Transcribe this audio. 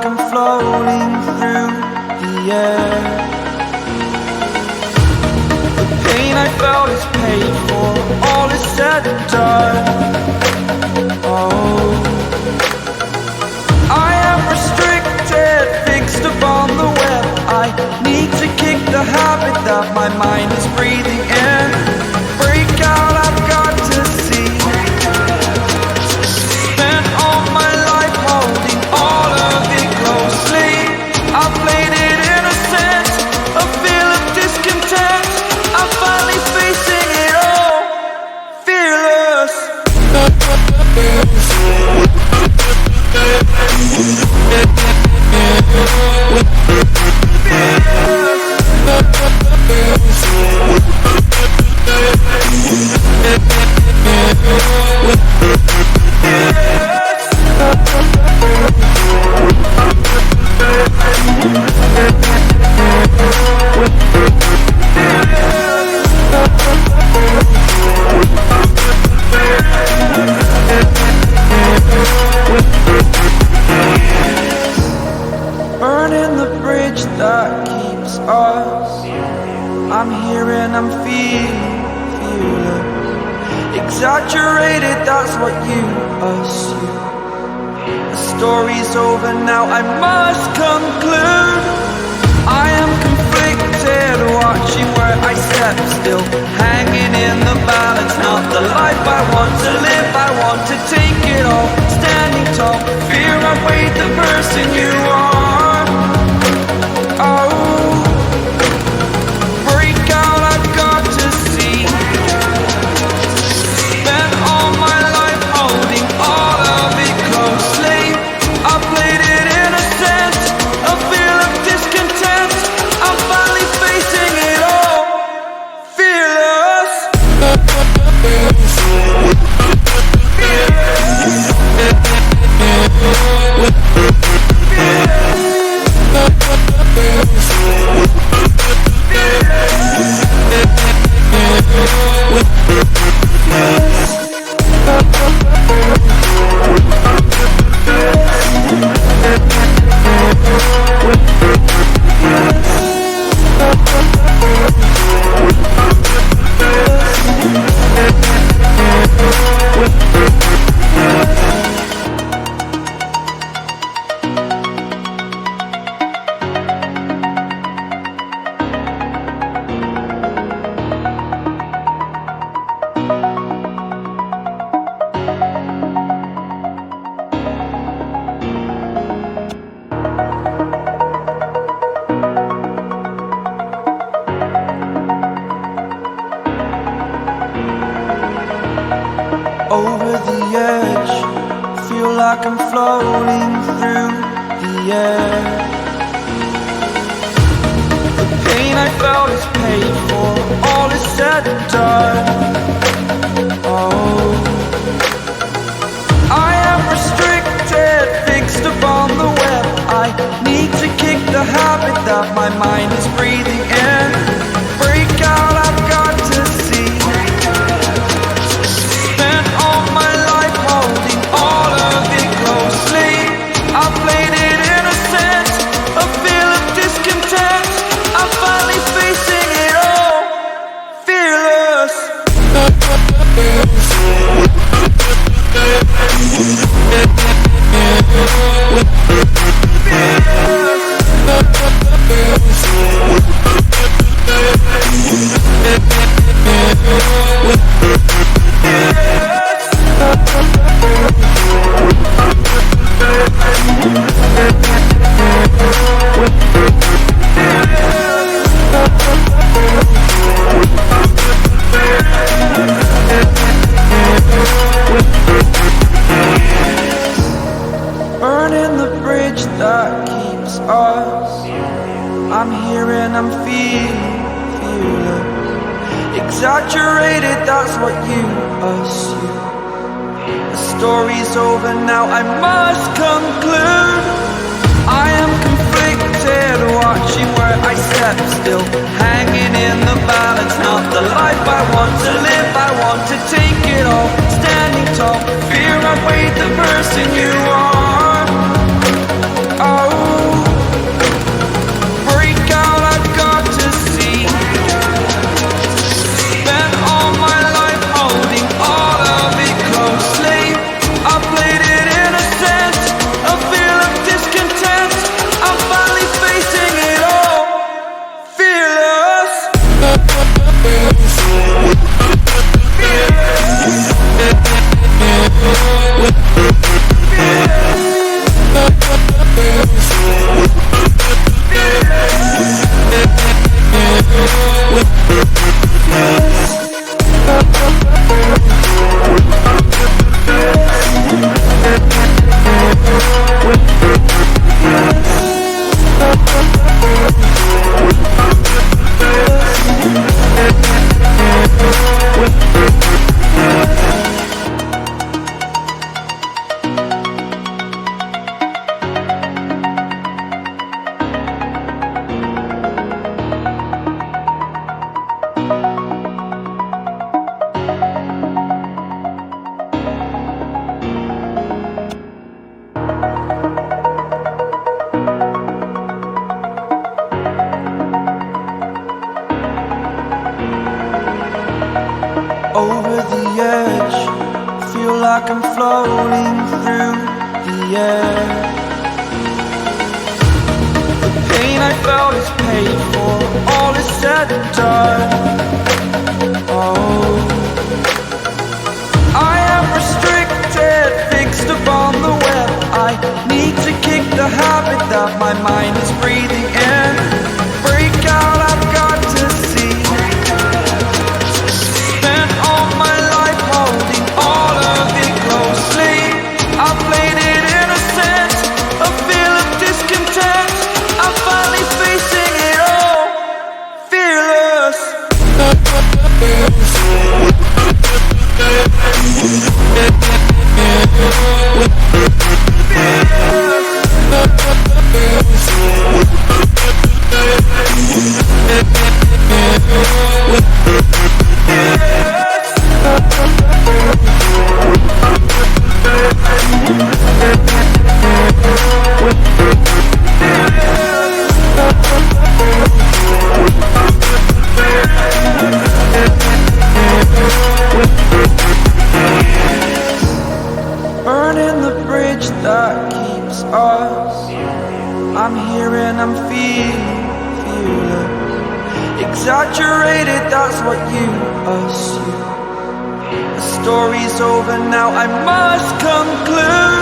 like I'm floating through the air. The pain I felt is paid for, all is said and done. Oh, I am restricted, fixed upon the web. I need to kick the habit that my mind is breathing in. Break out, I've got to see. Spent all my life holding all of it closely. I played it innocent, a feel of discontent. I'm finally facing it all, fearless. Burning the bridge that keeps us. I'm here and I'm feeling fearless. Exaggerated, that's what you assume. The story's over now, I must conclude. I am conflicted, watching where I step still, hanging in the balance. Not the life I want to live, I want to take it all. Standing tall, fear I weighed the person you are. Oh, break out, I've got to see. Spent all my life holding all of it closely. I played it innocent, a feel of discontent. I'm finally facing it all, fearless. Over the edge, feel like I'm floating through the air. The pain I felt is paid for, all is said and done. Oh, I am restricted, fixed upon the web. I need to kick the habit that my mind is breathing in. Break out, I've got to see. Spent all my life holding all of it closely. I played it innocent, a feel of discontent. I'm finally facing it all, fearless. Burning the bridge that keeps us. I'm here and I'm feeling fearless. Exaggerated, that's what you assume. The story's over now, I must conclude. I am conflicted, watching where I step still, hanging in the balance. Not the life I want to live, I want to take it all. Standing tall, fear I weighed the person you are. Oh, like I'm floating through the air. The pain I felt is paid for, all is said and done. Oh, I am restricted, fixed upon the web. I need to kick the habit that my mind is breathing in. Break out, I've got to see. Spent all my life holding all of it closely. I played it innocent, a feel of discontent. I'm finally facing it all, fearless. Burning the bridge that keeps us. I'm here and I'm feeling fearless. Exaggerated, that's what you assume. The story's over now, I must conclude.